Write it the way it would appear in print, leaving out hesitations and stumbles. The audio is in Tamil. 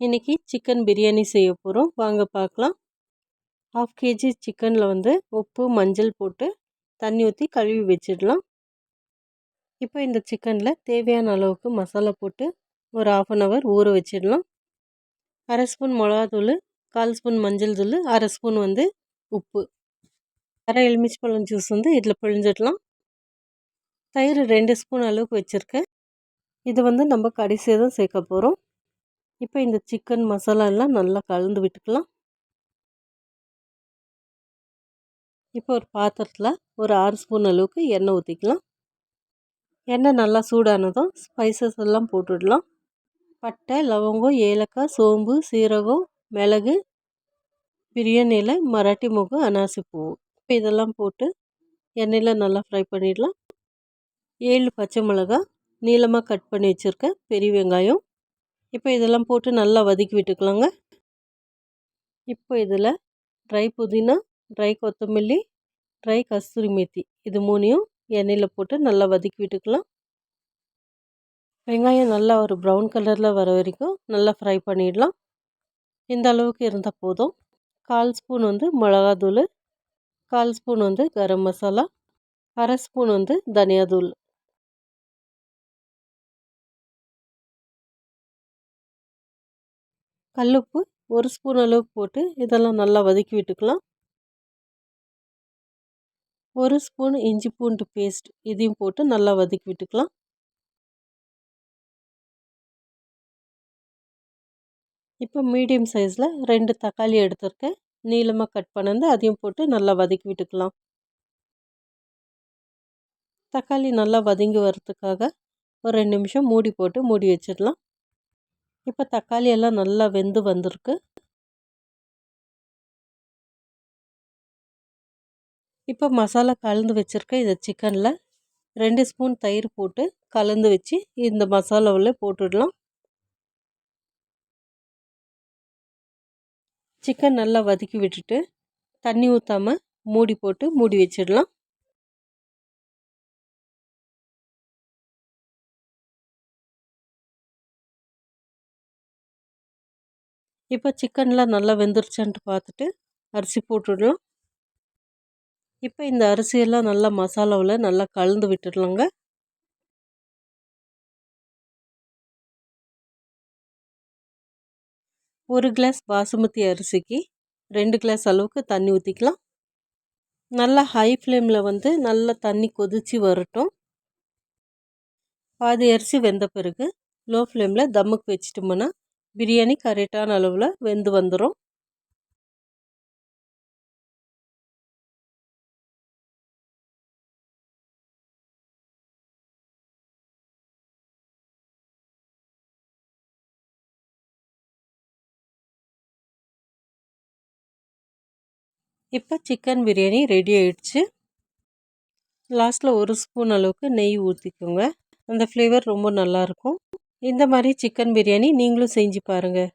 இன்றைக்கி சிக்கன் பிரியாணி செய்ய போகிறோம், வாங்க பார்க்கலாம். 1/2 kg சிக்கனில் வந்து உப்பு மஞ்சள் போட்டு தண்ணி ஊற்றி கழுவி வச்சிடலாம். இப்போ இந்த சிக்கனில் தேவையான அளவுக்கு மசாலா போட்டு ஒரு 1/2 hour ஊற வச்சிடலாம். 1/2 ஸ்பூன் மிளகாத்தூள், 1/4 ஸ்பூன் மஞ்சள் தூள், 1/2 ஸ்பூன் வந்து உப்பு, 1/2 எலுமிச்சம்பழம் ஜூஸ் வந்து இதில் பிழிஞ்சிடலாம். தயிர் 2 ஸ்பூன் அளவுக்கு வச்சுருக்கேன். இது வந்து நம்ம கடைசியாக தான் சேர்க்க போகிறோம். இப்போ இந்த சிக்கன் மசாலா எல்லாம் நல்லா கலந்து விட்டுக்கலாம். இப்போ ஒரு பாத்திரத்தில் ஒரு 6 ஸ்பூன் அளவுக்கு எண்ணெய் ஊற்றிக்கலாம். எண்ணெய் நல்லா சூடானதும் ஸ்பைசஸ் எல்லாம் போட்டுடலாம். பட்டை, லவங்கம், ஏலக்காய், சோம்பு, சீரகம், மிளகு, பிரியாணி இலை, மராட்டி மொக்கு, அனாசி பூ, இப்போ இதெல்லாம் போட்டு எண்ணெயில் நல்லா ஃப்ரை பண்ணிடலாம். 7 பச்சை மிளகாய் நீளமாக கட் பண்ணி வச்சுருக்கேன், பெரிய வெங்காயம், இப்போ இதெல்லாம் போட்டு நல்லா வதக்கி விட்டுக்கலாங்க. இப்போ இதில் ட்ரை புதினா, ட்ரை கொத்தமல்லி, ட்ரை கஸ்தூரி மேத்தி இது 3ஐயும் எண்ணெயில் போட்டு நல்லா வதக்கி விட்டுக்கலாம். வெங்காயம் நல்லா ஒரு ப்ரௌன் கலரில் வர வரைக்கும் நல்லா ஃப்ரை பண்ணிடலாம். இந்த அளவுக்கு இருந்தால் போதும். 1/4 ஸ்பூன் வந்து மிளகாத்தூள், 1/4 ஸ்பூன் வந்து கரம் மசாலா, 1/2 ஸ்பூன் வந்து தனியாத்தூள், கல்லுப்பு 1 ஸ்பூன் அளவுக்கு போட்டு இதெல்லாம் நல்லா வதக்கி விட்டுக்கலாம். 1 ஸ்பூன் இஞ்சி பூண்டு பேஸ்ட் இதையும் போட்டு நல்லா வதக்கி விட்டுக்கலாம். இப்போ மீடியம் சைஸில் 2 தக்காளி எடுத்துருக்கேன், நீளமாக கட் பண்ணது, அதையும் போட்டு நல்லா வதக்கி விட்டுக்கலாம். தக்காளி நல்லா வதங்கி வரத்துக்காக ஒரு 2 நிமிஷம் மூடி போட்டு மூடி வச்சிடலாம். இப்போ தக்காளி எல்லாம் நல்லா வெந்து வந்திருக்கு. இப்போ மசாலா கலந்து வச்சுருக்கேன். இதை சிக்கனில் 2 ஸ்பூன் தயிர் போட்டு கலந்து வச்சு இந்த மசாலாவில் போட்டுடலாம். சிக்கன் நல்லா வதக்கி விட்டுட்டு தண்ணி ஊற்றாமல் மூடி போட்டு மூடி வச்சிடலாம். இப்போ சிக்கன்லாம் நல்லா வெந்துருச்சான்ட்டு பார்த்துட்டு அரிசி போட்டுடலாம். இப்போ இந்த அரிசியெல்லாம் நல்லா மசாலாவில் நல்லா கலந்து விட்டுடலாங்க. ஒரு கிளாஸ் பாசுமதி அரிசிக்கு 2 கிளாஸ் அளவுக்கு தண்ணி ஊற்றிக்கலாம். நல்லா ஹை ஃப்ளேமில் வந்து நல்லா தண்ணி கொதித்து வரட்டும். பாதி அரிசி வெந்த பிறகு லோ ஃப்ளேமில் தம்முக்கு வச்சிட்டோம்னா பிரியாணி கரெக்டான அளவில் வெந்து வந்துடும். இப்போ சிக்கன் பிரியாணி ரெடி ஆயிடுச்சு. லாஸ்ட்டில் 1 ஸ்பூன் அளவுக்கு நெய் ஊற்றிக்கோங்க, அந்த ஃப்ளேவர் ரொம்ப நல்லாயிருக்கும். இந்த மாதிரி சிக்கன் பிரியாணி நீங்களும் செஞ்சு பாருங்கள்.